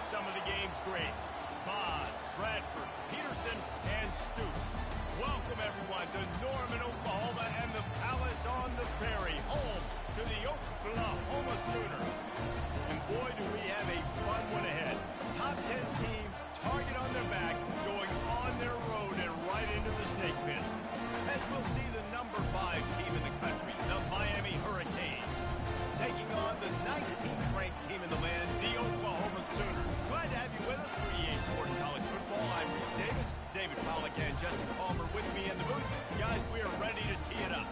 some of the game's greats. Boz, Bradford, Peterson, and Stoops. Welcome, everyone, to Norman, Oklahoma, and the Palace on the Prairie, home to the Oklahoma Sooners. And boy, do we have a fun one ahead. Top 10 team, target on their back, going on their road and right into the snake pit. As we'll see the number 5 team in the country, the Miami Hurricanes, taking on the 19th ranked team in the land, the Oklahoma Sooners. Glad to have you with us for EA Sports College Football. I'm Reese Davis, David Pollack, and Justin Palmer with me in the booth. Guys, we are ready to tee it up.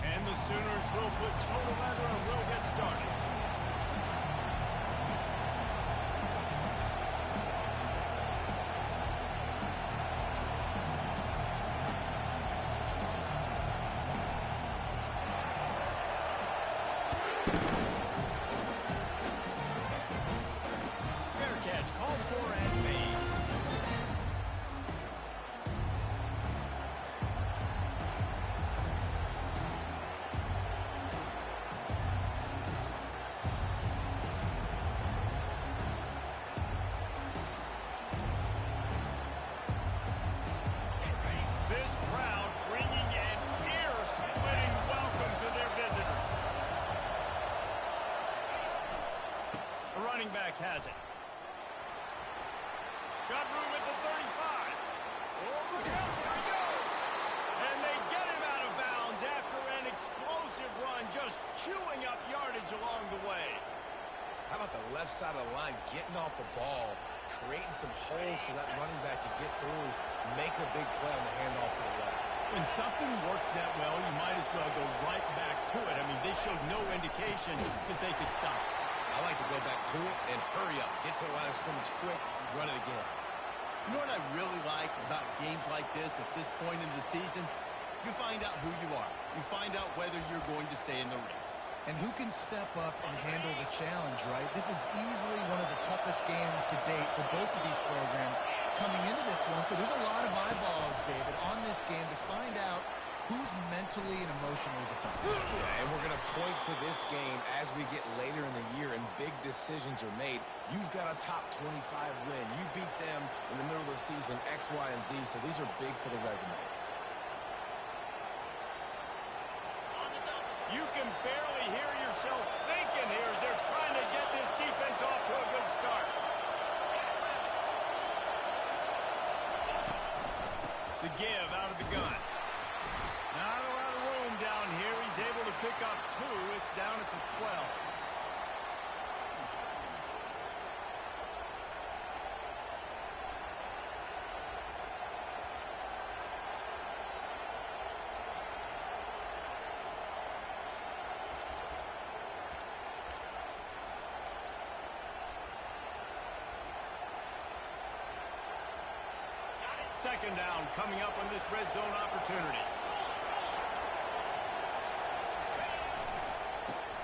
And the Sooners will put total leather and we'll get started. Back has it. Got room at the 35. Oh, look out, there he goes. And they get him out of bounds after an explosive run, just chewing up yardage along the way. How about the left side of the line getting off the ball, creating some holes for that running back to get through, make a big play on the handoff to the left. When something works that well, you might as well go right back to it. I mean, they showed no indication that they could stop. I like to go back to it and hurry up. Get to the line of scrimmage quick, run it again. You know what I really like about games like this at this point in the season? You find out who you are. You find out whether you're going to stay in the race. And who can step up and handle the challenge, right? This is easily one of the toughest games to date for both of these programs coming into this one. So there's a lot of eyeballs, David, on this game to find out who's mentally and emotionally the toughest. Yeah, and we're going to point to this game as we get later in the year and big decisions are made. You've got a top 25 win. You beat them in the middle of the season, X, Y, and Z, so these are big for the resume. You can barely hear yourself thinking here as they're trying to get this defense off to a good start. The give out of the gun. Not a lot of room down here. He's able to pick up 2. It's down at the 12. Second down coming up on this red zone opportunity.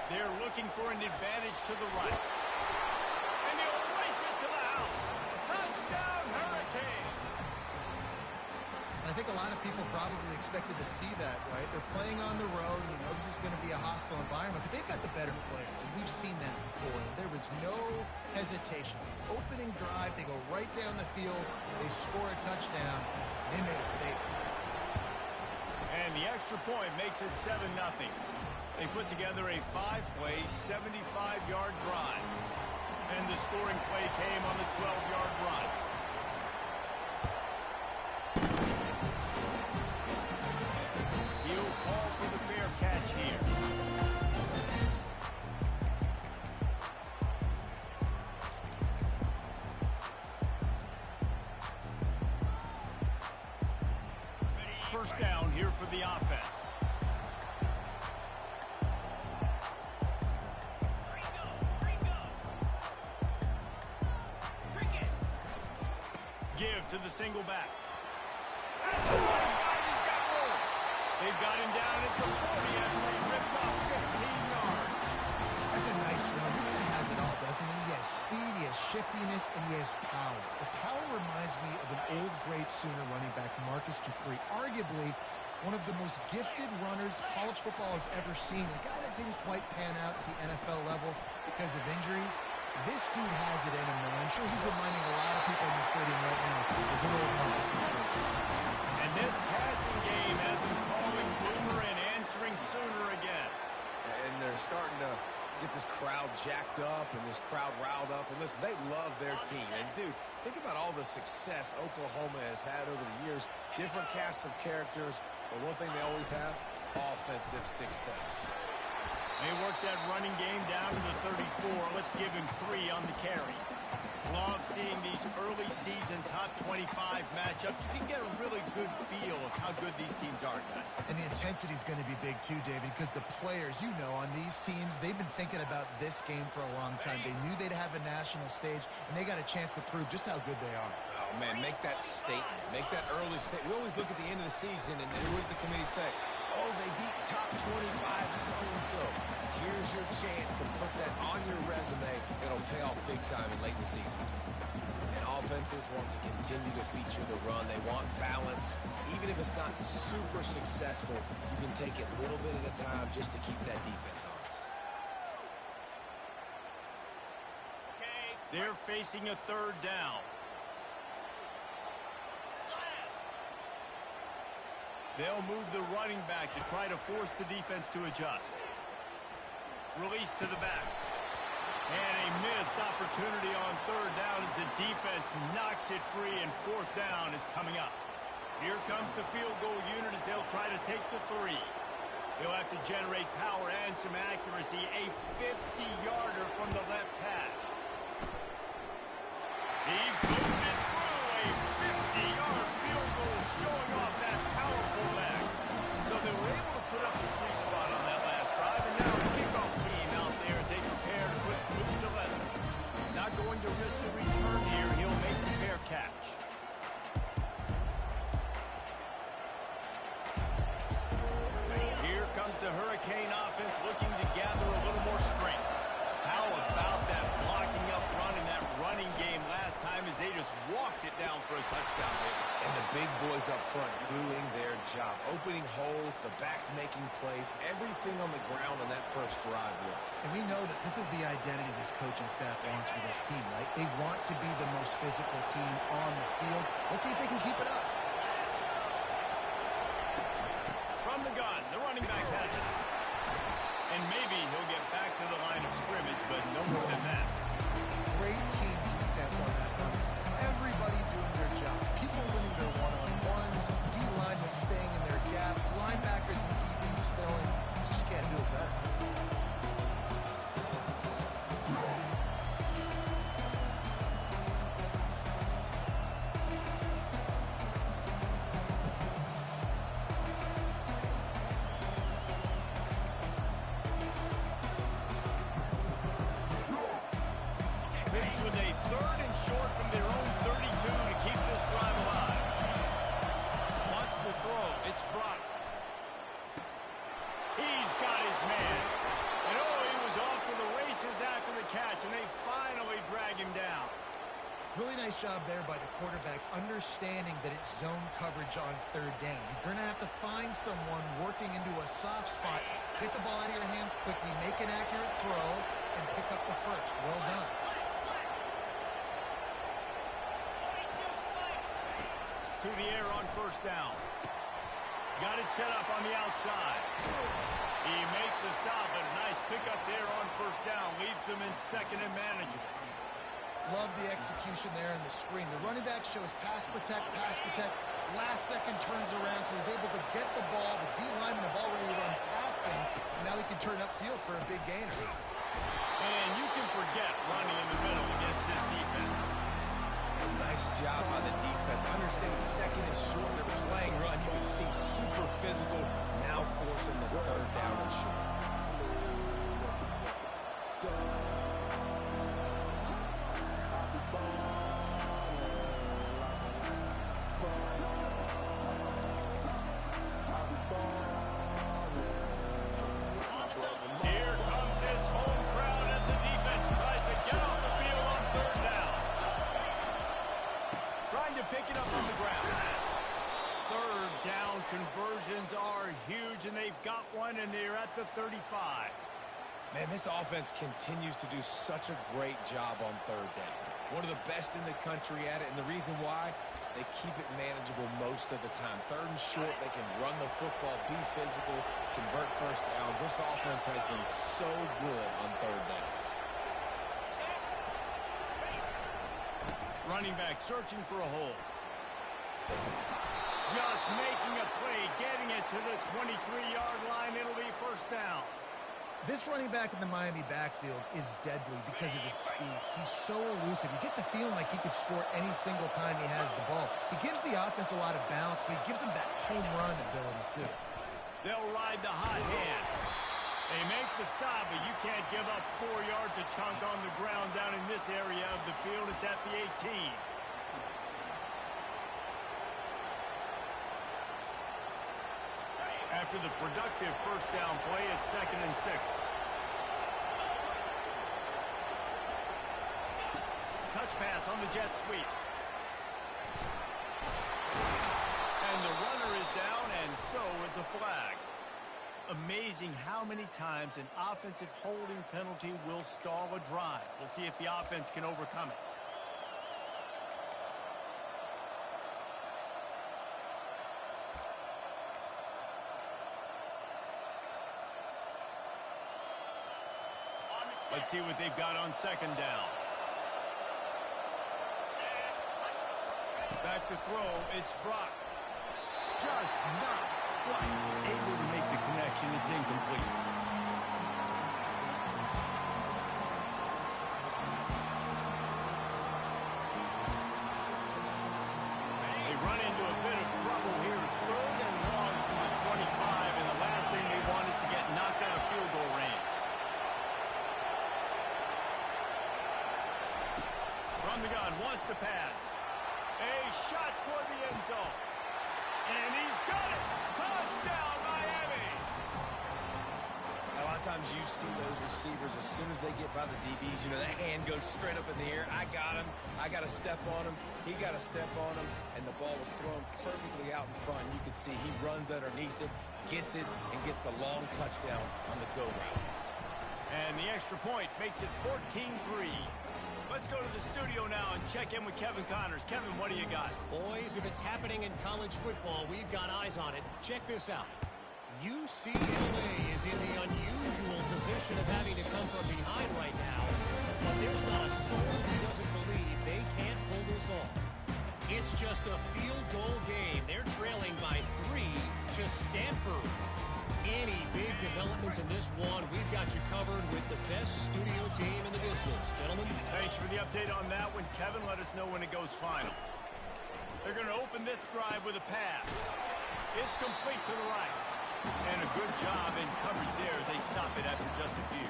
They're looking for an advantage to the right. And he'll race it to the house. Touchdown, Hurricane! I think a lot of people probably expected to see that, right? They're playing on the road. You know, this is going to be a hostile environment, but they've got the better players, and we've seen that before. There was no hesitation. Opening drive, they go right down the field, they score a touchdown, they made a statement. And the extra point makes it 7-0. They put together a 5-play, 75-yard drive. And the scoring play came on the 12-yard run. He'll call for the fair catch here. First down here for the offense. Give to the single back. That's the running guy. He's got room. They've got him down at the 40 after he ripped off 15 yards. That's a nice run. This guy has it all, doesn't he? He has speed, he has shiftiness, and he has power. The power reminds me of an old great Sooner running back, Marcus Dupree. Arguably one of the most gifted runners college football has ever seen. A guy that didn't quite pan out at the NFL level because of injuries. This dude has it in him, man. I'm sure he's reminding a lot of people in the stadium right now of the good old Marcus McCoy. And this passing game has him calling Boomer and answering Sooner again. And they're starting to get this crowd jacked up and this crowd riled up. And listen, they love their team. And, dude, think about all the success Oklahoma has had over the years. Different casts of characters. But one thing they always have, offensive success. They work that running game down to the 34. Let's give him 3 on the carry. Love seeing these early season top 25 matchups. You can get a really good feel of how good these teams are, guys. And the intensity is going to be big too, David, because the players, you know, on these teams, they've been thinking about this game for a long time. They knew they'd have a national stage, and they got a chance to prove just how good they are. Oh, man, make that statement. Make that early statement. We always look at the end of the season, and what does the committee say? Oh, they beat top 25 so-and-so. Here's your chance to put that on your resume. It'll pay off big time in late in the season. And offenses want to continue to feature the run. They want balance. Even if it's not super successful, you can take it little bit at a time just to keep that defense honest. They're facing a 3rd down. They'll move the running back to try to force the defense to adjust. Release to the back. And a missed opportunity on 3rd down as the defense knocks it free, and 4th down is coming up. Here comes the field goal unit as they'll try to take the 3. They'll have to generate power and some accuracy. A 50-yarder from the left hash. He booted it through. A 50-yard field goal showing off that powerful leg. So they were able to put up a 3 spot on that last drive, and now the kickoff team out there as they prepare to put boots to leather. Not going to risk a return here. He'll make the fair catch. Here comes the Hurricane offense looking to gather a little more strength. How about that blocking up front in that running game last time as they just walked it down for a touchdown hit. And the big boys up front doing their job. Opening holes, the backs making plays, everything on the ground on that first drive worked. And we know that this is the identity this coaching staff wants for this team, right? They want to be the most physical team on the field. Let's see if they can keep it up. From the gun, the running back has it. And maybe he'll get back to the line of scrimmage, but no more than that. Great team defense on that run. Everybody doing their job. People winning their one-on-ones, D-linemen staying in their gaps, linebackers and DBs filling. You just can't do it better. Faced with a 3rd and short from their own 32 to keep this drive alive. Wants to throw. It's Brock. He's got his man. And he was off to the races after the catch, and they finally drag him down. Really nice job there by the quarterback, understanding that it's zone coverage on 3rd down. You're going to have to find someone working into a soft spot, get the ball out of your hands quickly, make an accurate throw, and pick up the first. Well done. To the air on 1st down. Got it set up on the outside. He makes the stop, but a nice pickup there on 1st down. Leaves them in 2nd and manageable. Love the execution there in the screen. The running back shows pass protect, pass protect. Last second turns around, so he's able to get the ball. The D-linemen have already run past him, and now he can turn upfield for a big gainer. And you can forget running in the middle against this defense. Nice job by the defense. Understanding 2nd and short, they're playing run. You can see super physical, now forcing the 3rd down and short. Here comes this home crowd as the defense tries to get off the field on 3rd down. Trying to pick it up on the ground. 3rd down conversions at the 35. Man, this offense continues to do such a great job on third down. One of the best in the country at it, and the reason why, they keep it manageable most of the time. Third and short, they can run the football, be physical, convert first downs. This offense has been so good on third downs. Running back searching for a hole. Just making a play, getting it to the 23-yard line. It'll be first down. This running back in the Miami backfield is deadly because of his speed. He's so elusive. You get the feeling like he could score any single time he has the ball. He gives the offense a lot of balance, but he gives them that home run ability, too. They'll ride the hot hand. They make the stop, but you can't give up 4 yards a chunk on the ground down in this area of the field. It's at the 18. After the productive first down play, it's 2nd and 6. Touch pass on the jet sweep. And the runner is down, and so is a flag. Amazing how many times an offensive holding penalty will stall a drive. We'll see if the offense can overcome it. Let's see what they've got on 2nd down. Back to throw, it's Brock. Just not quite able to make the connection. It's incomplete. They run into a bit of trouble here. 3rd and long from the 25, and the last thing they want is to get knocked out of field goal range. From the gun, wants to pass. A shot toward the end zone. And he's got it. Touchdown, Miami. A lot of times you see those receivers, as soon as they get by the DBs, you know, that hand goes straight up in the air. I got him. I got to step on him. He got to step on him. And the ball was thrown perfectly out in front. You can see he runs underneath it, gets it, and gets the long touchdown on the go route. And the extra point makes it 14-3. Let's go to the studio now and check in with Kevin Connors. Kevin, what do you got? Boys, if it's happening in college football, we've got eyes on it. Check this out. UCLA is in the unusual position of having to come from behind right now, but there's not a soul who doesn't believe they can't pull this off. It's just a field goal game. They're trailing by 3 to Stanford. Any big developments in this one, we've got you covered with the best studio team in the business. Gentlemen. Thanks for the update on that one, Kevin. Let us know when it goes final. They're going to open this drive with a pass. It's complete to the right. And a good job in coverage there as they stop it after just a few.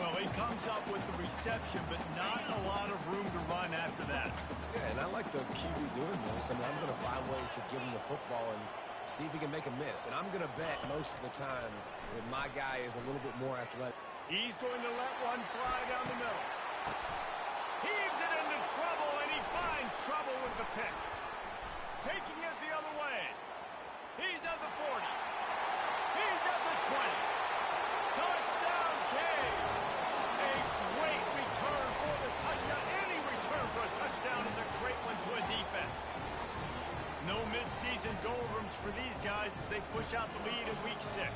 Well, he comes up with the reception, but not a lot of room to run after that. Yeah, and I like the QB doing this. I mean, I'm going to find ways to give him the football and see if he can make a miss. And I'm going to bet most of the time that my guy is a little bit more athletic. He's going to let one fly down the middle. Heaves it into trouble, and he finds trouble with the pick. Taking it the other way. He's at the 40. He's at the 20. Touchdown, Cage. A great return for the touchdown. Any return for a touchdown is a great one to a defense. No midseason doldrums for these guys as they push out the lead in week 6.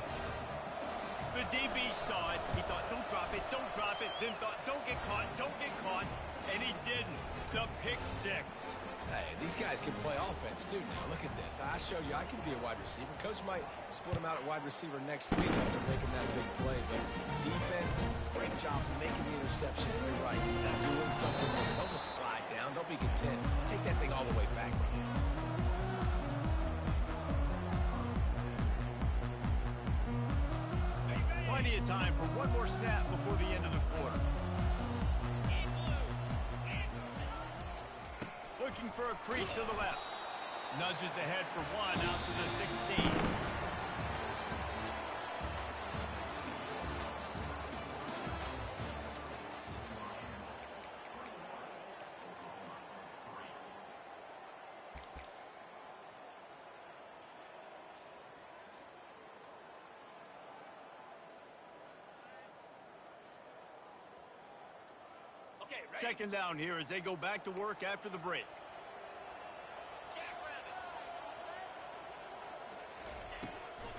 The DB saw it. He thought, don't drop it, then thought, don't get caught, and he didn't. The pick 6. Hey, these guys can play offense, too, now. Look at this. I showed you I can be a wide receiver. Coach might split him out at wide receiver next week after making that big play. But defense, great job making the interception. And you're right, doing something. Don't just slide down. Don't be content. Take that thing all the way back. Plenty of time for one more snap before the end of the quarter. Looking for a crease to the left. Nudges ahead for one out to the 16. Second down here as they go back to work after the break.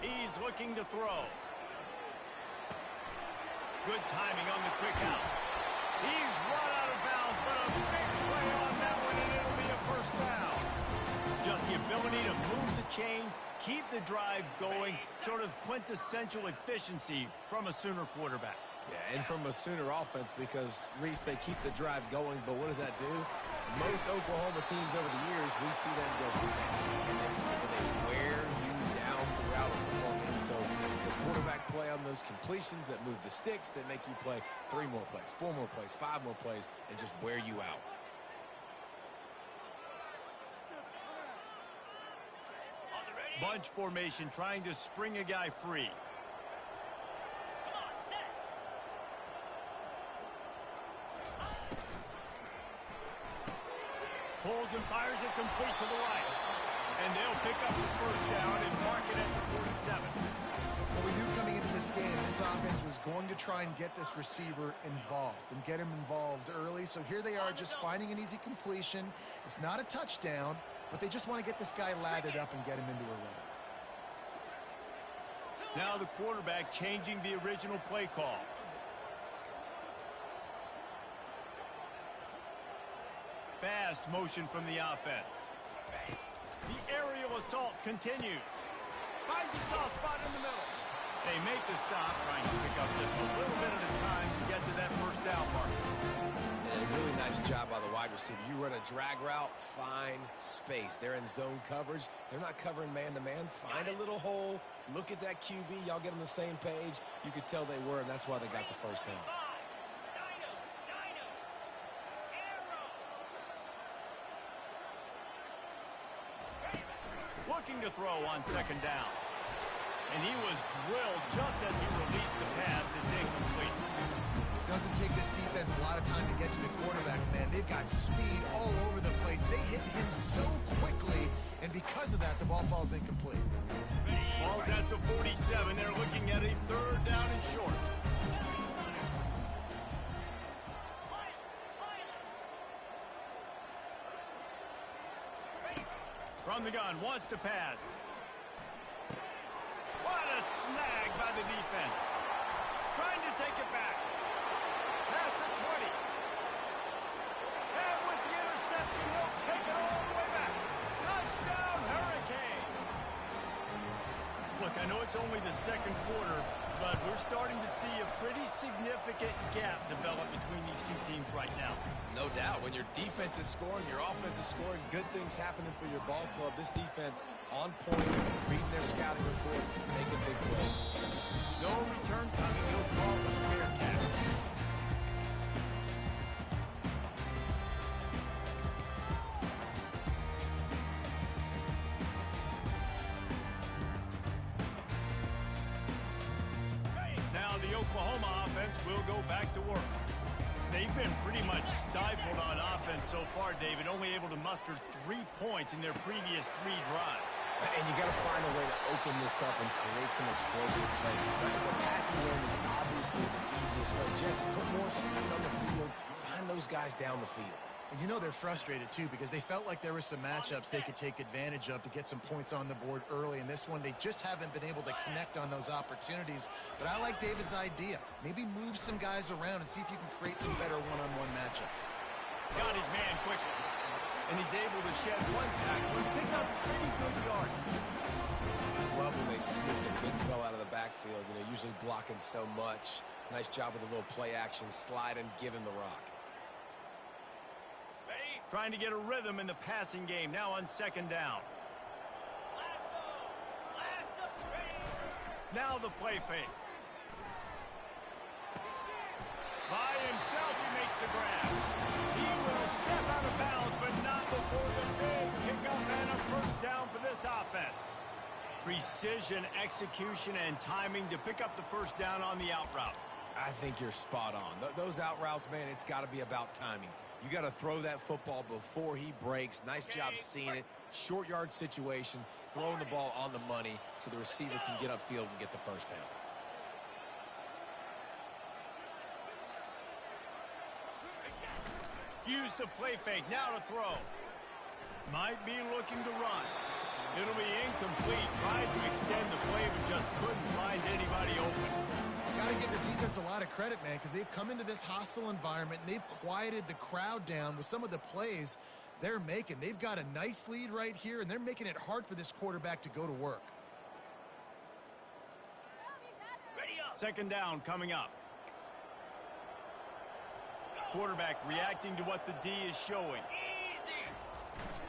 He's looking to throw. Good timing on the quick out. He's run out of bounds, but a big play on that one, and it'll be a first down. Just the ability to move the chains, keep the drive going, sort of quintessential efficiency from a Sooner quarterback. Yeah, and from a Sooner offense because, Reese, they keep the drive going, but what does that do? Most Oklahoma teams over the years, we see them go fast, and they wear you down throughout a football game. So the quarterback play on those completions that move the sticks, that make you play 3 more plays, 4 more plays, 5 more plays, and just wear you out. Bunch formation trying to spring a guy free. Pulls and fires it complete to the right. And they'll pick up the first down and mark it at the 47. Well, we knew coming into this game, this offense was going to try and get this receiver involved and get him involved early. So here they are just finding an easy completion. It's not a touchdown, but they just want to get this guy lathered up and get him into a run. Now the quarterback changing the original play call. Fast motion from the offense. The aerial assault continues. Finds a soft spot in the middle. They make the stop, trying to pick up just a little bit at a time to get to that first down mark. And a really nice job by the wide receiver. You run a drag route, find space. They're in zone coverage. They're not covering man-to-man. Find a little hole. Look at that QB. Y'all get on the same page. You could tell they were, and that's why they got the first down. Looking to throw on second down. And he was drilled just as he released the pass. It's incomplete. It doesn't take this defense a lot of time to get to the quarterback, man. They've got speed all over the place. They hit him so quickly, and because of that, the ball falls incomplete. Ball's at the 47. They're looking at a third down and short. From the gun, wants to pass. What a snag by the defense. Trying to take it back. Past the 20. And with the interception, he'll take it all the way back. Touchdown, Hurricane. Look, I know it's only the second quarter, but we're starting to see a pretty significant gap develop between these two teams right now. No doubt. When your defense is scoring, your offense is scoring, good things happening for your ball club. This defense on point, reading their scouting report, making big plays. No return coming. He'll call for the Bearcat. Now the Oklahoma offense will go back to work. They've been pretty much stifled on offense so far, David, only able to muster 3 points in their previous 3 drives. And you got to find a way to open this up and create some explosive plays. The passing game is obviously the easiest way. Jesse, put more speed on the field. Find those guys down the field. And you know they're frustrated, too, because they felt like there were some matchups they could take advantage of to get some points on the board early. In this one, they just haven't been able to connect on those opportunities. But I like David's idea. Maybe move some guys around and see if you can create some better one-on-one matchups. Got his man quickly. And he's able to shed 1 tackle and pick up pretty good yardage. I love when they sneak the big fella out of the backfield. You know, usually blocking so much. Nice job with a little play action, slide and give him the rock. Trying to get a rhythm in the passing game. Now on second down. Now the play fake. By himself, he makes the grab. He will step out of bounds, but not before the big kickoff and a first down for this offense. Precision, execution, and timing to pick up the first down on the out route. I think you're spot on. Those out routes, man, it's got to be about timing. You got to throw that football before he breaks. Nice job seeing it. Short yard situation, throwing the ball on the money so the receiver can get upfield and get the first down. Use the play fake. Now to throw. Might be looking to run. It'll be incomplete. Tried to extend the play, but just couldn't find anybody open. Got to give the defense a lot of credit, man, because they've come into this hostile environment and they've quieted the crowd down with some of the plays they're making. They've got a nice lead right here, and they're making it hard for this quarterback to go to work. Second down coming up. Quarterback reacting to what the D is showing.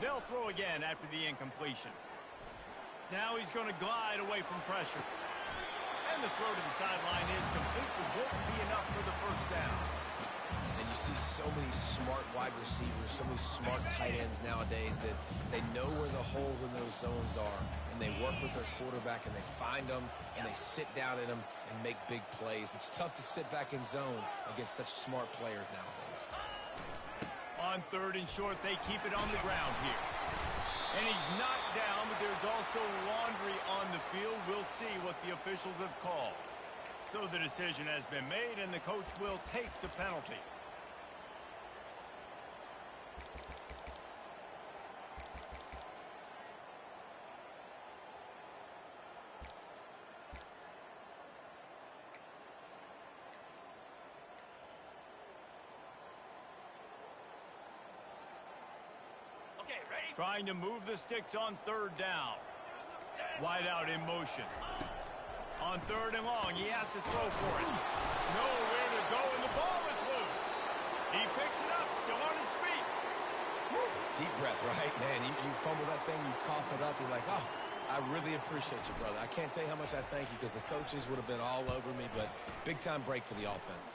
They'll throw again after the incompletion. Now he's going to glide away from pressure. And the throw to the sideline is complete, but won't be enough for the first down. And you see so many smart wide receivers, so many smart tight ends nowadays that they know where the holes in those zones are, and they work with their quarterback, and they find them, and they sit down in them and make big plays. It's tough to sit back in zone against such smart players nowadays. On third and short, they keep it on the ground here. And he's knocked down, but there's also laundry on the field. We'll see what the officials have called. So the decision has been made, and the coach will take the penalty. Trying to move the sticks on third down. Wide out in motion. On third and long, he has to throw for it. Nowhere to go, and the ball is loose. He picks it up, still on his feet. Deep breath, right? Man, you fumble that thing, you cough it up, you're like, oh, I really appreciate you, brother. I can't tell you how much I thank you because the coaches would have been all over me, but big-time break for the offense.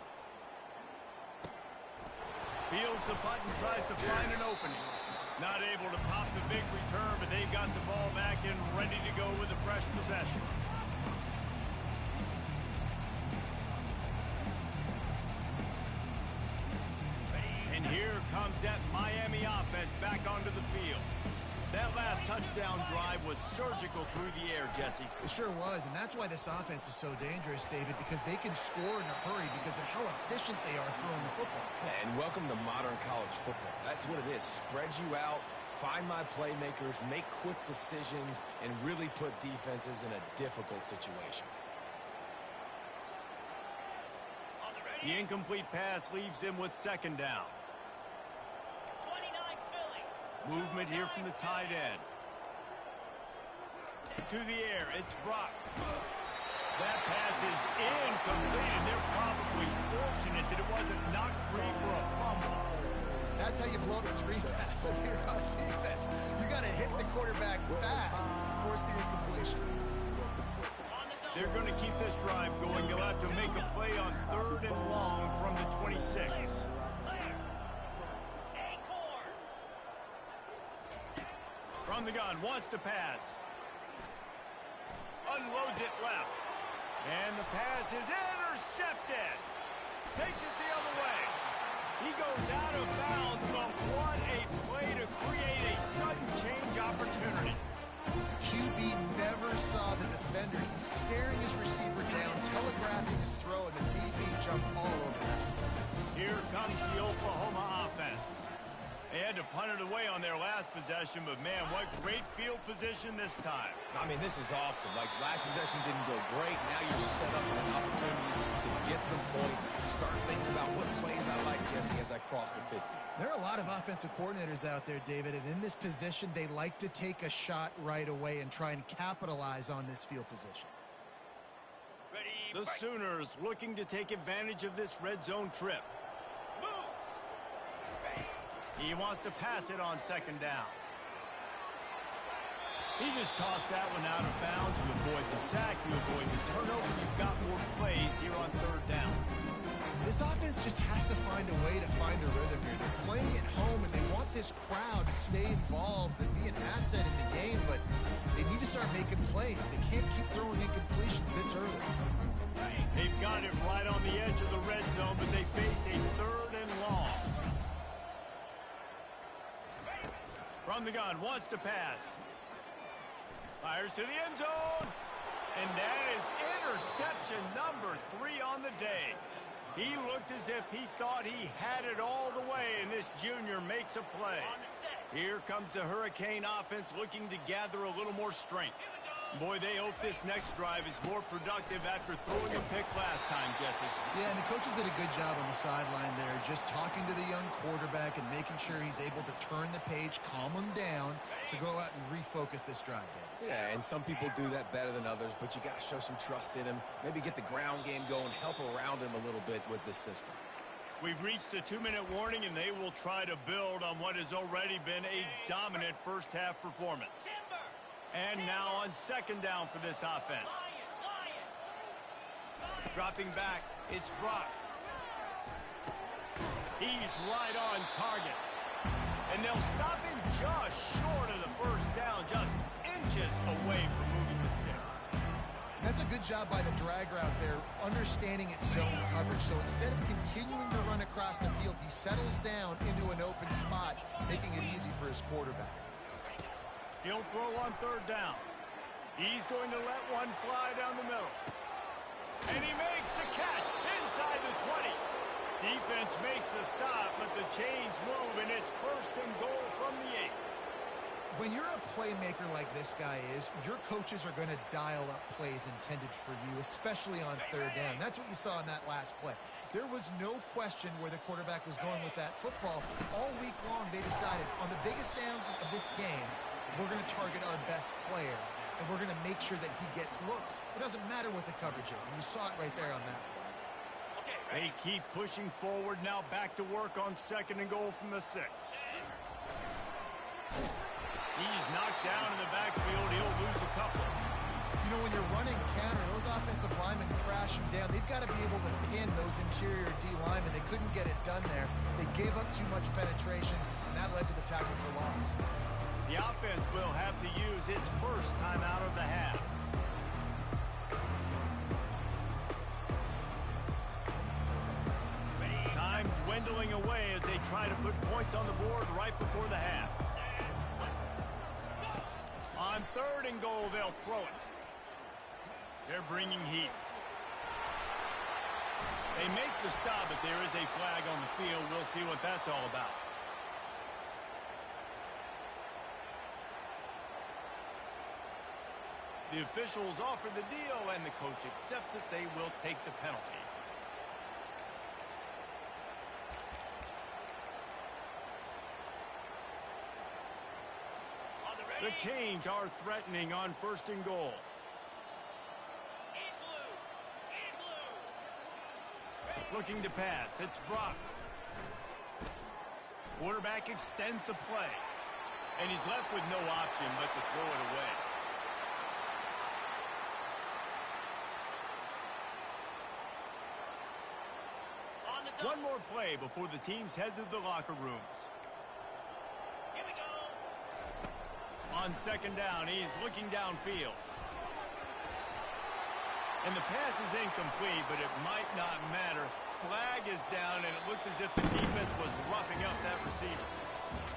Fields the punt and tries to find an opening. Not able to pop the big return, but they've got the ball back and ready to go with a fresh possession. And here comes that Miami offense back onto the field. That last touchdown drive was surgical through the air, Jesse. It sure was, and that's why this offense is so dangerous, David, because they can score in a hurry because of how efficient they are throwing the football. And welcome to modern college football. That's what it is. Spread you out, find my playmakers, make quick decisions, and really put defenses in a difficult situation. The incomplete pass leaves him with second down. Movement here from the tight end. To the air, it's Brock. That pass is incomplete, and they're probably fortunate that it wasn't knocked free for a fumble. That's how you blow up the screen pass if you're on defense. You got to hit the quarterback fast, force the incompletion. They're going to keep this drive going. They'll have to make a play on third and long from the 26. From the gun, wants to pass. Unloads it left. And the pass is intercepted. Takes it the other way. He goes out of bounds, but what a play to create a sudden change opportunity. QB never saw the defender. He's staring his receiver down, telegraphing his throw, and the DB jumped all over that. Here comes the Oklahoma offense. They had to punt it away on their last possession, but man, what great field position this time. I mean, this is awesome. Like, last possession didn't go great. Now you're set up with an opportunity to get some points. Start thinking about what plays I like, Jesse, as I cross the 50. There are a lot of offensive coordinators out there, David, and in this position, they like to take a shot right away and try and capitalize on this field position. The Sooners looking to take advantage of this red zone trip. He wants to pass it on second down. He just tossed that one out of bounds. You avoid the sack, you avoid the turnover. You've got more plays here on third down. This offense just has to find a way to find a rhythm here. They're playing at home, and they want this crowd to stay involved and be an asset in the game, but they need to start making plays. They can't keep throwing incompletions this early. They've got it right on the edge of the red zone, but they face a third and long. From the gun, wants to pass. Fires to the end zone. And that is interception number 3 on the day. He looked as if he thought he had it all the way, and this junior makes a play. Here comes the Hurricane offense looking to gather a little more strength. Boy, they hope this next drive is more productive after throwing a pick last time, Jesse. Yeah, and the coaches did a good job on the sideline there, just talking to the young quarterback and making sure he's able to turn the page, calm him down to go out and refocus this drive. Yeah, and some people do that better than others, but you got to show some trust in him. Maybe get the ground game going, help around him a little bit with this system. We've reached the 2-minute warning, and they will try to build on what has already been a dominant first-half performance. And now on second down for this offense. Dropping back, it's Brock. He's right on target. And they'll stop him just short of the first down, just inches away from moving the sticks. That's a good job by the drag route there, understanding its zone coverage. So instead of continuing to run across the field, he settles down into an open spot, making it easy for his quarterback. He'll throw on third down. He's going to let one fly down the middle. And he makes the catch inside the 20. Defense makes a stop, but the chains move, and it's first and goal from the 8. When you're a playmaker like this guy is, your coaches are going to dial up plays intended for you, especially on third down. That's what you saw in that last play. There was no question where the quarterback was going with that football. All week long, they decided on the biggest downs of this game, we're going to target our best player, and we're going to make sure that he gets looks. It doesn't matter what the coverage is, and you saw it right there on that play. They keep pushing forward, now back to work on second and goal from the 6. He's knocked down in the backfield. He'll lose a couple. You know, when you're running counter, those offensive linemen crashing down, they've got to be able to pin those interior D linemen. They couldn't get it done there. They gave up too much penetration, and that led to the tackle for loss. The offense will have to use its first timeout of the half. Time dwindling away as they try to put points on the board right before the half. On third and goal, they'll throw it. They're bringing heat. They make the stop, but there is a flag on the field. We'll see what that's all about. The officials offer the deal, and the coach accepts it. They will take the penalty. The Canes are threatening on first and goal. Looking to pass. It's Brock. Quarterback extends the play. And he's left with no option but to throw it away. One more play before the teams head to the locker rooms. Here we go. On second down, he's looking downfield. And the pass is incomplete, but it might not matter. Flag is down, and it looked as if the defense was roughing up that receiver.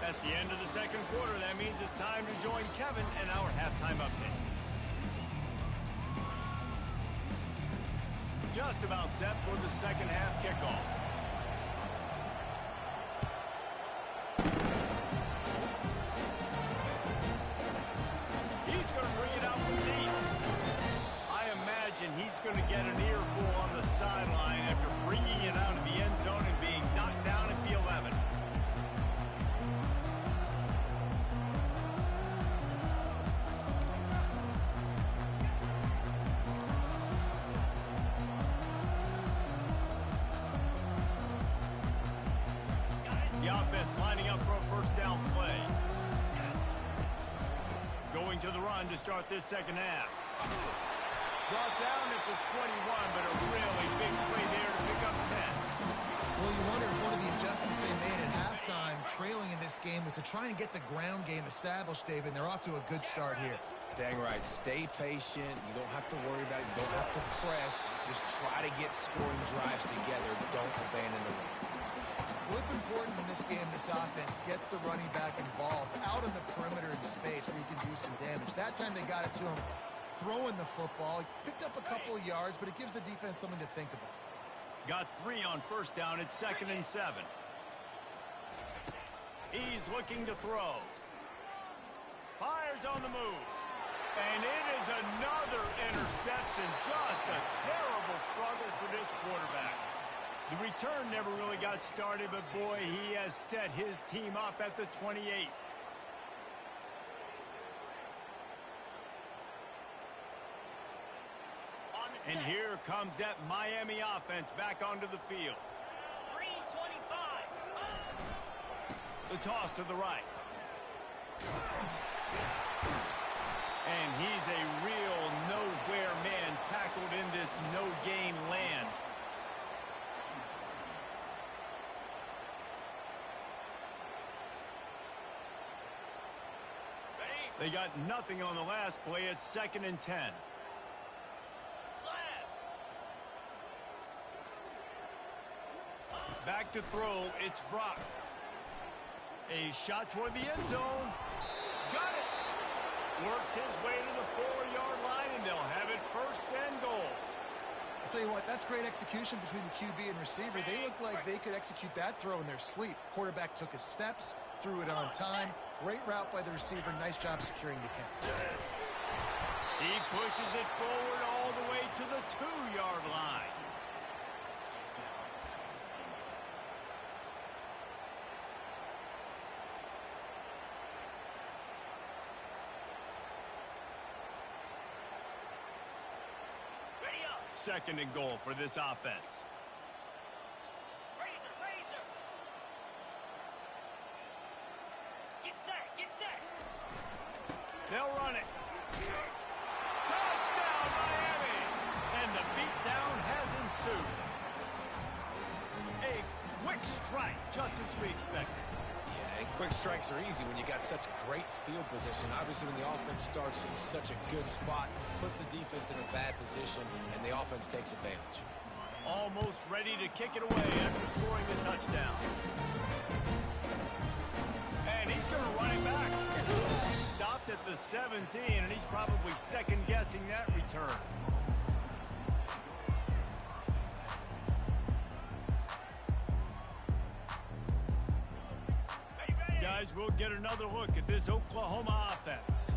That's the end of the second quarter. That means it's time to join Kevin and our halftime update. Just about set for the second half kickoff. He's going to bring it out from deep. I imagine he's going to get an earful on the sideline after bringing it out of the end zone and being knocked down at the 11. The offense lining up for a first down play. Going to the run to start this second half. Brought down at the 21, but a really big play there to pick up 10. Well, you wonder if one of the adjustments they made at halftime, trailing in this game, was to try and get the ground game established, David, and they're off to a good start here. Dang right. Stay patient. You don't have to worry about it. You don't have to press. Just try to get scoring drives together. Don't abandon the run. Well, it's important in this game, this offense gets the running back involved out on the perimeter in space where you can do some damage. That time they got it to him throwing the football. He picked up a couple of yards, but it gives the defense something to think about. Got 3 on first down. It's 2nd and 7. He's looking to throw. Fires on the move. And it is another interception. Just a terrible struggle for this quarterback. The return never really got started, but boy, he has set his team up at the 28. And here comes that Miami offense back onto the field. 3:25. The toss to the right. And he's a real nowhere man tackled in this no-gain land. They got nothing on the last play. It's 2nd and 10. Back to throw. It's Brock. A shot toward the end zone. Got it. Works his way to the 4-yard line, and they'll have it 1st and goal. I'll tell you what, that's great execution between the QB and receiver. They look like they could execute that throw in their sleep. Quarterback took his steps, threw it on time. Great route by the receiver. Nice job securing the catch. He pushes it forward all the way to the 2-yard line. Ready up. 2nd and goal for this offense. Razor, razor. Get set, get set. They'll run it. Touchdown, Miami! And the beatdown has ensued. A quick strike, just as we expected. Yeah, and quick strikes are easy when you got such great field position. Obviously, when the offense starts in such a good spot, puts the defense in a bad position, and the offense takes advantage. Almost ready to kick it away after scoring the touchdown. And he's going to run it back. Stopped at the 17, and he's probably second-guessing that return. Guys, we'll get another look at this Oklahoma offense.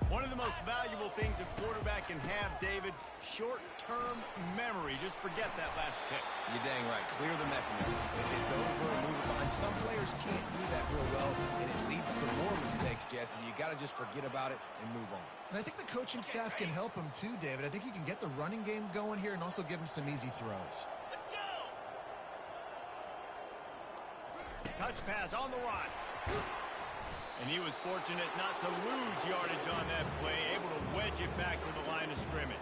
One of the most valuable things a quarterback can have, David, short-term memory. Just forget that last pick. You're dang right. Clear the mechanism. It's over and move on. Some players can't do that real well, and it leads to more mistakes, Jesse. You got to just forget about it and move on. And I think the coaching staff can help him too, David. I think you can get the running game going here and also give him some easy throws. Let's go. Touch pass on the run. And he was fortunate not to lose yardage on that play, able to wedge it back to the line of scrimmage.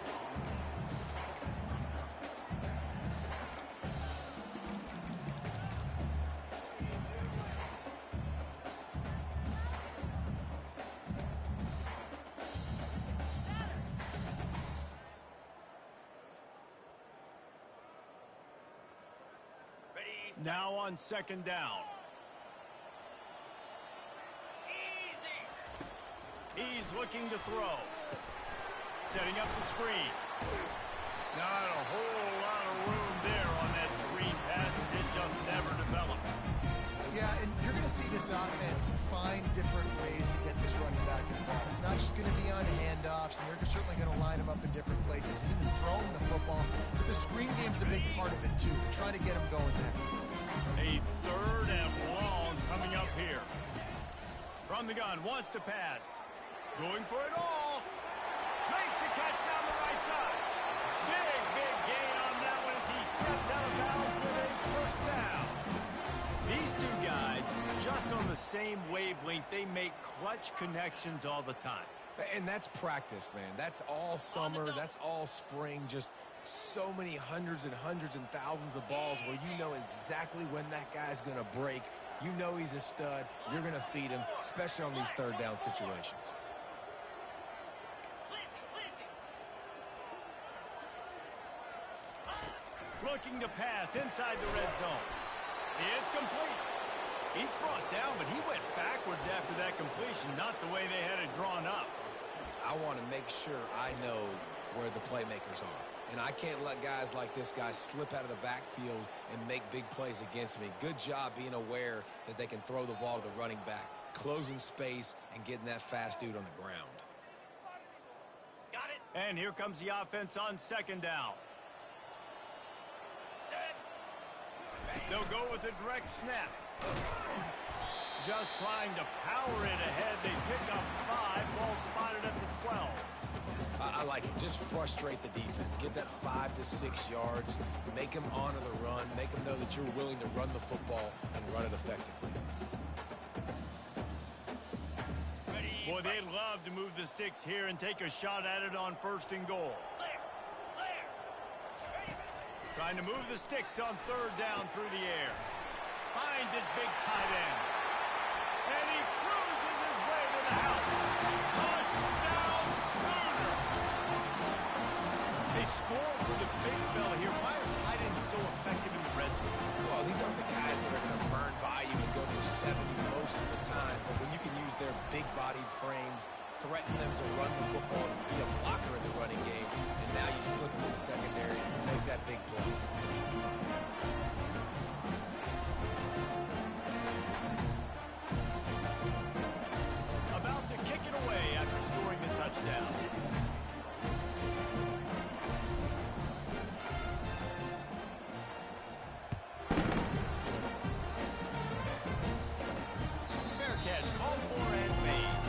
Ready, Now on 2nd down. He's looking to throw. Setting up the screen. Not a whole lot of room there on that screen pass as it just never developed. Yeah, and you're going to see this offense find different ways to get this running back involved. It's not just going to be on handoffs, and they're certainly going to line him up in different places and even throw him the football. But the screen game's a big part of it, too. They're trying to get him going there. A 3rd and long coming up here. From the gun, wants to pass. Going for it all. Makes the catch down the right side. Big gain on that one as he steps out of bounds with a 1st down. These two guys, just on the same wavelength, they make clutch connections all the time. And that's practice, man. That's all summer. That's all spring. Just so many hundreds and thousands of balls where you know exactly when that guy's going to break. You know he's a stud. You're going to feed him, especially on these 3rd down situations. Looking to pass inside the red zone. It's complete. He's brought down, but he went backwards after that completion, not the way they had it drawn up. I want to make sure I know where the playmakers are. and I can't let guys like this guy slip out of the backfield and make big plays against me. Good job being aware that they can throw the ball to the running back, closing space and getting that fast dude on the ground. Got it. And here comes the offense on second down. They'll go with a direct snap. Just trying to power it ahead. They pick up 5. Ball spotted at the 12. I like it. Just frustrate the defense. Get that 5 to 6 yards. Make them honor the run. Make them know that you're willing to run the football and run it effectively. Boy, they'd love to move the sticks here and take a shot at it on 1st and goal. Trying to move the sticks on 3rd down through the air. Finds his big tight end. And he cruises his way to the house. Touchdown, Sooner! They score for the big fella here. Why are tight ends so effective in the red zone? Well, these aren't the guys that are going to burn by you and go for 70 most of the time. But when you can use their big-bodied frames, threaten them to run the football and be a blocker in the running game, and now you slip into the secondary and make that big play. About to kick it away after scoring the touchdown. Fair catch, called for and made.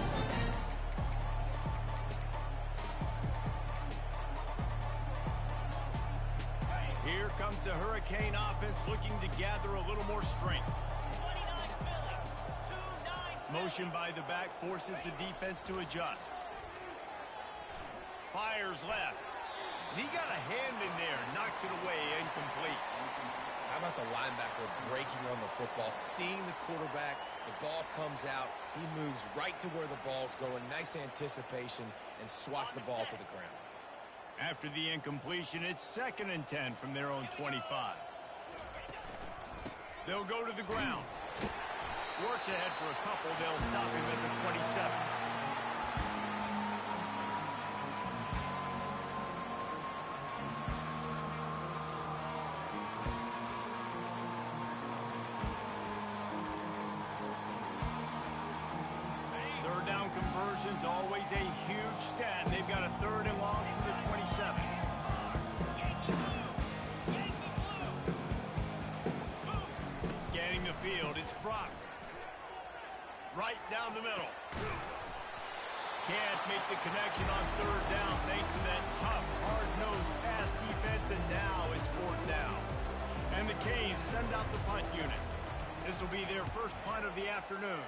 Here comes the Hurricane offense looking to gather a little more strength. Motion by the back forces the defense to adjust. Fires left. And he got a hand in there. Knocks it away, incomplete. How about the linebacker breaking on the football, seeing the quarterback, the ball comes out, he moves right to where the ball's going, nice anticipation, and swats the ball to the ground. After the incompletion, it's 2nd and 10 from their own 25. They'll go to the ground. Works ahead for a couple. They'll stop him at the 27. Third down conversion's always a huge stat. They've got a 3rd and long from the 27. Scanning the field, it's Brock. Right down the middle. Can't make the connection on 3rd down thanks to that tough, hard-nosed pass defense, and now it's 4th down. And the Canes send out the punt unit. This will be their first punt of the afternoon.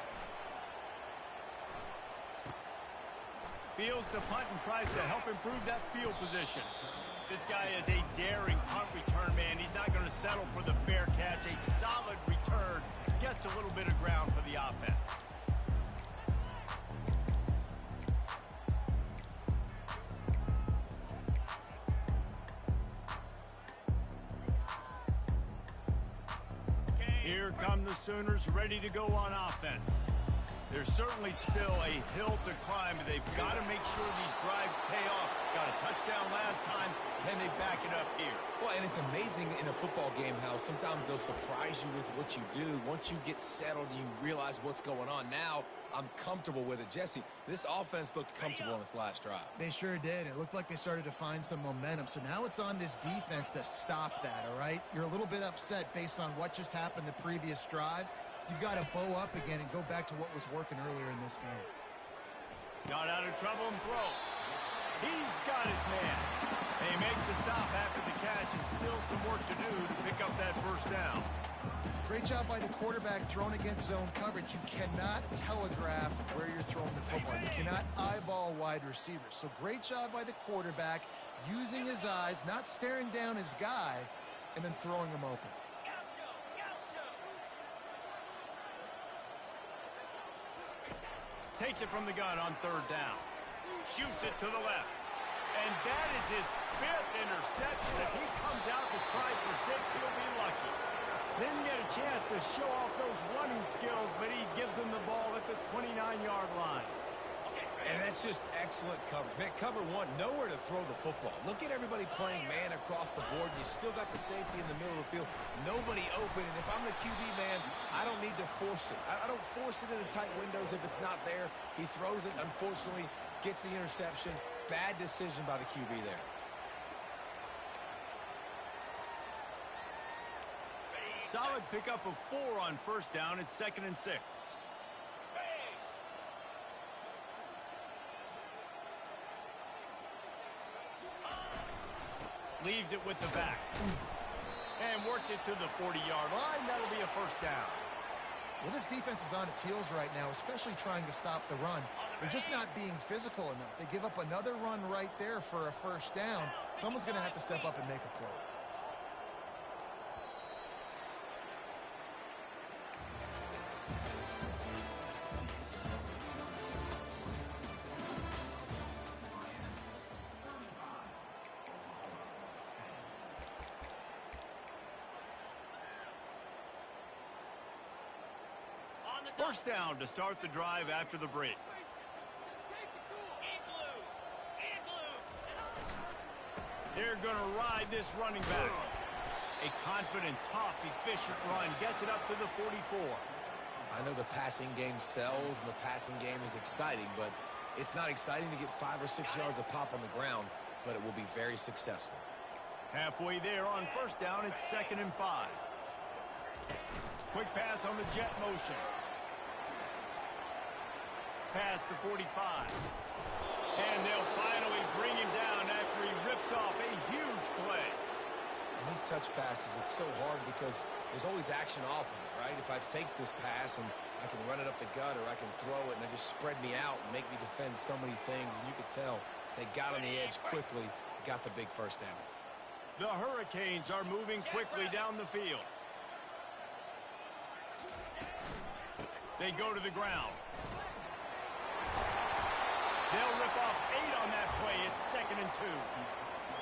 Fields the punt and tries to help improve that field position. This guy is a daring punt return man. He's not going to settle for the fair catch. A solid return gets a little bit of ground for the offense. Here come the Sooners ready to go on offense. There's certainly still a hill to climb, but they've got to make sure these drives pay off. Got a touchdown last time, can they back it up here? Well, and it's amazing in a football game how sometimes they'll surprise you with what you do. Once you get settled, you realize what's going on. Now, I'm comfortable with it. Jesse, this offense looked comfortable on its last drive. They sure did. It looked like they started to find some momentum. So now it's on this defense to stop that, all right? You're a little bit upset based on what just happened the previous drive. You've got to bow up again and go back to what was working earlier in this game. Got out of trouble and throws. He's got his man. They make the stop after the catch and still some work to do to pick up that 1st down. Great job by the quarterback thrown against zone coverage. You cannot telegraph where you're throwing the football. You cannot eyeball wide receivers. So great job by the quarterback using his eyes, not staring down his guy, and then throwing him open. Takes it from the gun on 3rd down. Shoots it to the left. And that is his 5th interception. If he comes out to try for 6, he'll be lucky. Didn't get a chance to show off those running skills, but he gives them the ball at the 29-yard line. And that's It's just excellent coverage. Man, cover one, nowhere to throw the football. Look at everybody playing man across the board. You still got the safety in the middle of the field. Nobody open. And if I'm the QB, man, I don't need to force it. I don't force it into tight windows if it's not there. He throws it, unfortunately, gets the interception. Bad decision by the QB there. Solid pickup of 4 on first down. It's 2nd and 6. Leaves it with the back. And works it to the 40-yard line. That'll be a first down. Well, this defense is on its heels right now, especially trying to stop the run. They're just not being physical enough. They give up another run right there for a first down. Someone's going to have to step up and make a play. First down to start the drive after the break. They're going to ride this running back. A confident, tough, efficient run gets it up to the 44. I know the passing game sells and the passing game is exciting, but it's not exciting to get 5 or 6 yards a pop on the ground, but it will be very successful. Halfway there on first down, it's 2nd and 5. Quick pass on the jet motion. Past the 45. And they'll finally bring him down after he rips off a huge play. And these touch passes, it's so hard because there's always action off of it, right? If I fake this pass and I can run it up the gut or I can throw it and they just spread me out and make me defend so many things, and you could tell they got on the edge quickly, got the big first down. The Hurricanes are moving quickly down the field. They go to the ground. They'll rip off 8 on that play. It's 2nd and 2.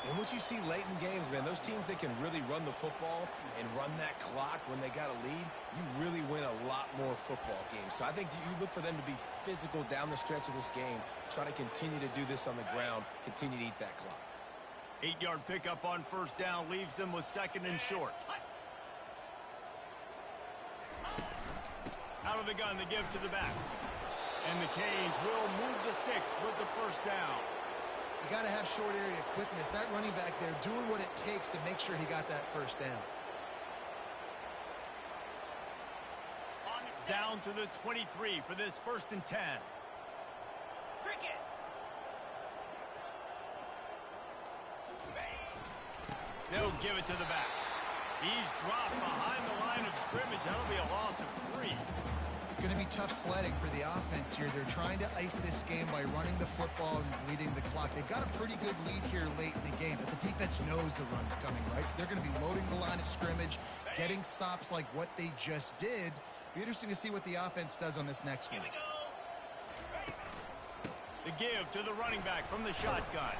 And what you see late in games, man, those teams that can really run the football and run that clock when they got a lead, you really win a lot more football games. So I think you look for them to be physical down the stretch of this game, try to continue to do this on the ground, continue to eat that clock. 8-yard pickup on first down leaves them with 2nd and short. Out of the gun, they give to the back. And the Canes will move the sticks with the first down. You got to have short area quickness. That running back there doing what it takes to make sure he got that first down. Down to the 23 for this 1st and 10. Cricket. They'll give it to the back. He's dropped behind the line of scrimmage. That'll be a loss of 3. It's going to be tough sledding for the offense here. They're trying to ice this game by running the football and bleeding the clock. They've got a pretty good lead here late in the game, but the defense knows the run's coming, right? So they're going to be loading the line of scrimmage, getting stops like what they just did. Be interesting to see what the offense does on this next one. The give to the running back from the shotgun.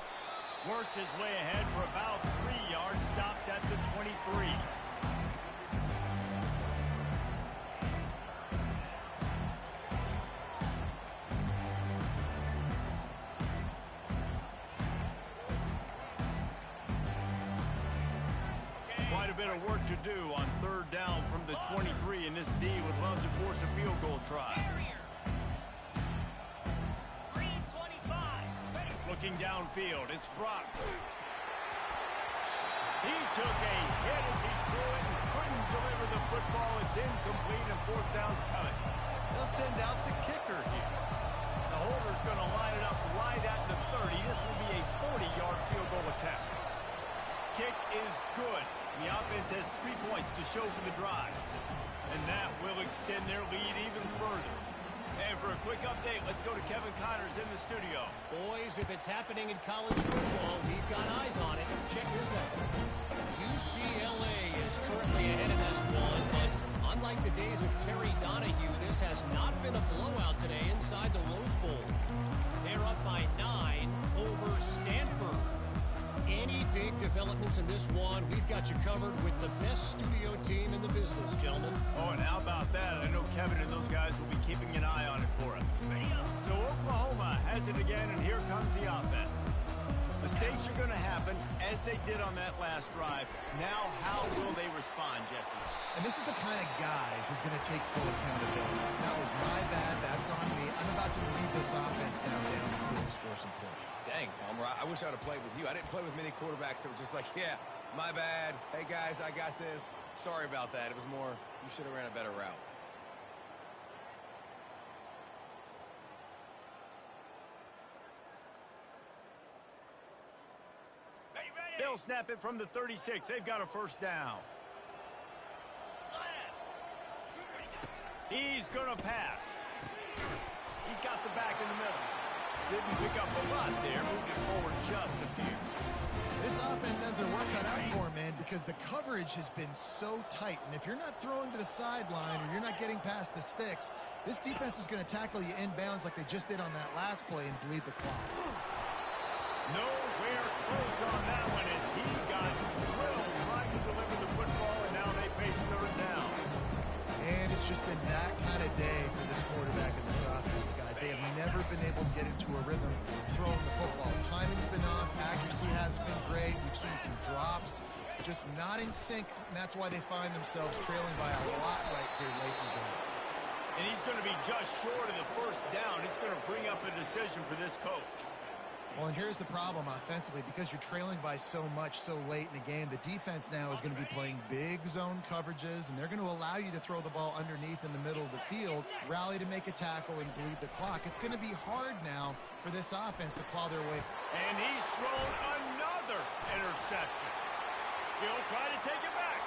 Works his way ahead for about 3 yards, stopped at the 23. Quite a bit of work to do on 3rd down from the 23, and this D would love to force a field goal try. Looking downfield, it's Brock. He took a hit as he threw it and couldn't deliver the football. It's incomplete and 4th down's coming. They'll send out the kicker here. The holder's going to line it up right at the 30. This will be a 40-yard field goal attempt. Kick is good. The offense has 3 points to show for the drive. And that will extend their lead even further. And for a quick update, let's go to Kevin Connors in the studio. Boys, if it's happening in college football, we've got eyes on it. Check this out. UCLA is currently ahead in this one, but unlike the days of Terry Donahue, this has not been a blowout today inside the Rose Bowl. They're up by 9 over Stanford. Any big developments in this one, we've got you covered with the best studio team in the business, gentlemen. Oh, and how about that? I know Kevin and those guys will be keeping an eye on it for us. So Oklahoma has has it again, and here comes the offense. Mistakes are going to happen, as they did on that last drive. Now, how will they respond, Jesse? And this is the kind of guy who's going to take full accountability. That was my bad. That's on me. I'm about to lead this offense now down the field and score some points. Dang, Palmer, I wish I would have played with you. I didn't play with many quarterbacks that were just like, yeah, my bad. Hey, guys, I got this. Sorry about that. It was more, you should have ran a better route. They'll snap it from the 36. They've got a first down. He's going to pass. He's got the back in the middle. Didn't pick up a lot there. Moved it forward just a few. This offense has their work cut out for them, man, because the coverage has been so tight. And if you're not throwing to the sideline or you're not getting past the sticks, this defense is going to tackle you inbounds like they just did on that last play and bleed the clock. Nowhere close on that one as he got drilled trying to deliver the football, and now they face third down. And it's just been that kind of day for this quarterback and this offense, guys. They have never been able to get into a rhythm throwing the football. Timing's been off. Accuracy hasn't been great. We've seen some drops. Just not in sync, and that's why they find themselves trailing by a lot right here late in the game. And he's going to be just short of the first down. It's going to bring up a decision for this coach. Well, and here's the problem offensively. Because you're trailing by so much so late in the game, the defense now is going to be playing big zone coverages, and they're going to allow you to throw the ball underneath in the middle of the field, rally to make a tackle, and bleed the clock. It's going to be hard now for this offense to claw their way. And he's thrown another interception. He'll try to take it back.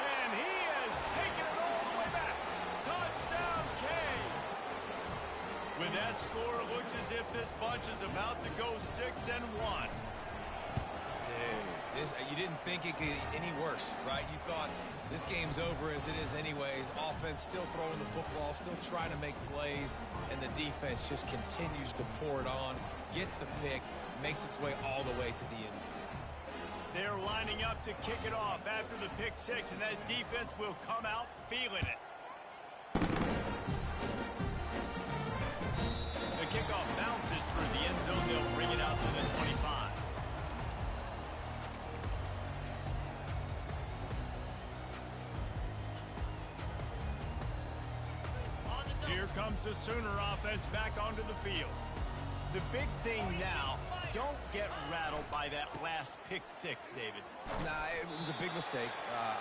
And he has taken it all the way back. Touchdown, Canes. With that score, it looks as if this bunch is about to go 6-1. Dude, you didn't think it could get any worse, right? You thought this game's over as it is anyways. Offense still throwing the football, still trying to make plays, and the defense just continues to pour it on, gets the pick, makes its way all the way to the end zone. They're lining up to kick it off after the pick six, and that defense will come out feeling it. The kickoff bounces through the end zone. They'll bring it out to the 25. Here comes the Sooner offense back onto the field. The big thing now, don't get rattled by that last pick six, David. Nah, it was a big mistake.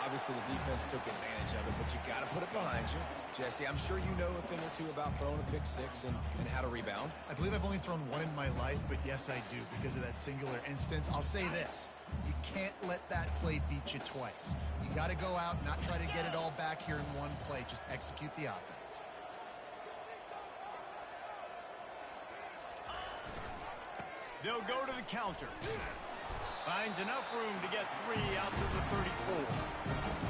Obviously, the defense took advantage of it, but you got to put it behind you. Jesse, I'm sure you know a thing or two about throwing a pick six and how to rebound. I believe I've only thrown one in my life, but yes, I do because of that singular instance. I'll say this. You can't let that play beat you twice. You got to go out and not try to get it all back here in one play. Just execute the offense. They'll go to the counter. Finds enough room to get 3 out to the 34.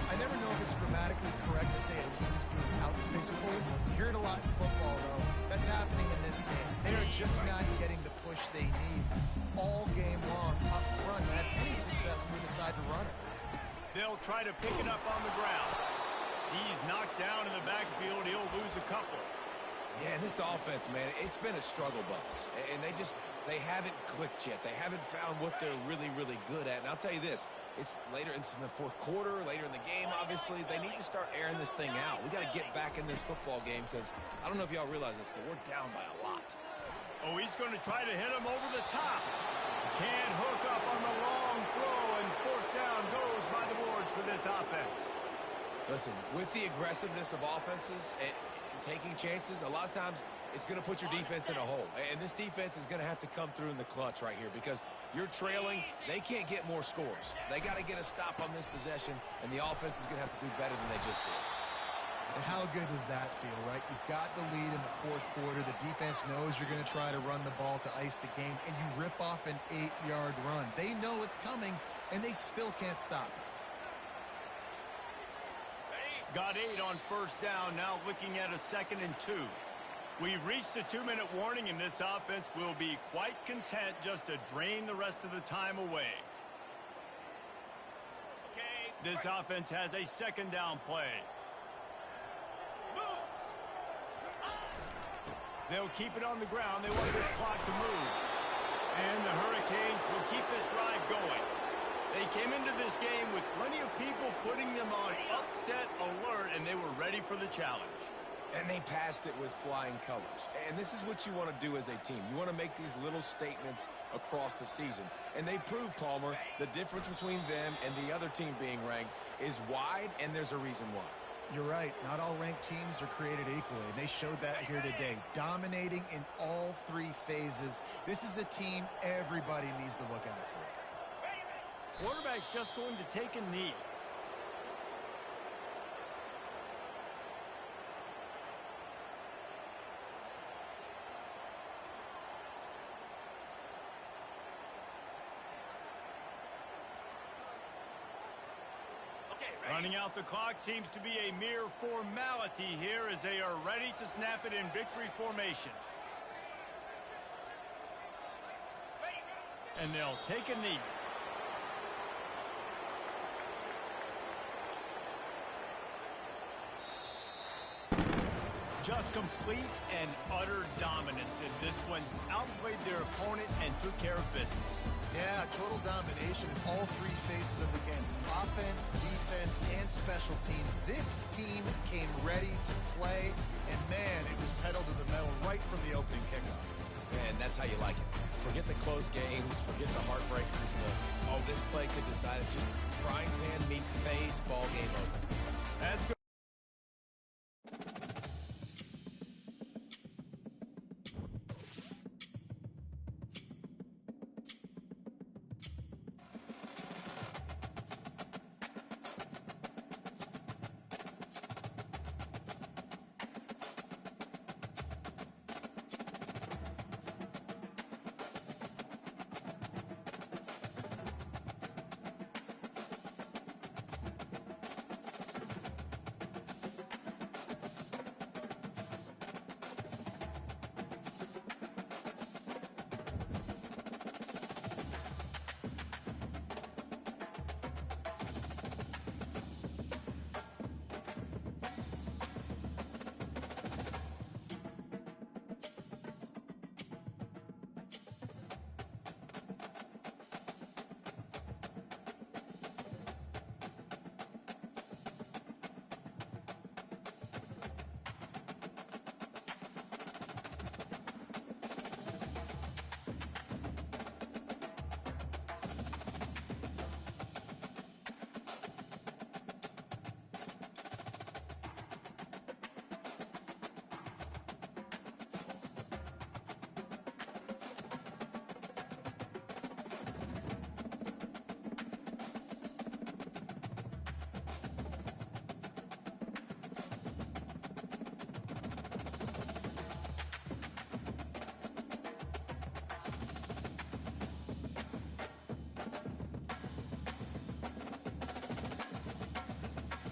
I never know if it's grammatically correct to say a team's being out-physical. You hear it a lot in football, though. That's happening in this game. They are just not getting the push they need all game long up front to have any success when they decide to run it. They'll try to pick it up on the ground. He's knocked down in the backfield. He'll lose a couple. Yeah, and this offense, man, it's been a struggle bus. And they haven't clicked yet. They haven't found what they're really, really good at. And I'll tell you this, it's later, it's in the fourth quarter, later in the game, obviously. They need to start airing this thing out. We got to get back in this football game because I don't know if y'all realize this, but we're down by a lot. Oh, he's going to try to hit him over the top. Can't hook up on the long throw, and fourth down goes by the boards for this offense. Listen, with the aggressiveness of offenses and taking chances, a lot of times it's going to put your defense in a hole. And this defense is going to have to come through in the clutch right here because you're trailing. They can't get more scores. They got to get a stop on this possession, and the offense is going to have to do better than they just did. And how good does that feel, right? You've got the lead in the fourth quarter. The defense knows you're going to try to run the ball to ice the game, and you rip off an 8-yard run. They know it's coming, and they still can't stop it. Got 8 on first down, now looking at a 2nd and 2. We've reached the 2-minute warning, and this offense will be quite content just to drain the rest of the time away. This offense has a 2nd down play. They'll keep it on the ground. They want this clock to move. And the Hurricanes will keep this drive going. They came into this game with plenty of people putting them on upset alert, and they were ready for the challenge. And they passed it with flying colors. And this is what you want to do as a team. You want to make these little statements across the season. And they proved, Palmer, the difference between them and the other team being ranked is wide, and there's a reason why. You're right. Not all ranked teams are created equally, and they showed that here today, dominating in all three phases. This is a team everybody needs to look out for. Quarterback's just going to take a knee. Running out the clock seems to be a mere formality here as they are ready to snap it in victory formation. And they'll take a knee. Just complete and utter dominance in this one. Outplayed their opponent and took care of business. Yeah, total domination in all three phases of the game. Offense, defense, and special teams. This team came ready to play, and man, it was pedal to the metal right from the opening kickoff. And that's how you like it. Forget the close games, forget the heartbreakers, this play could decide it. Just frying pan, meat face, ball game over. That's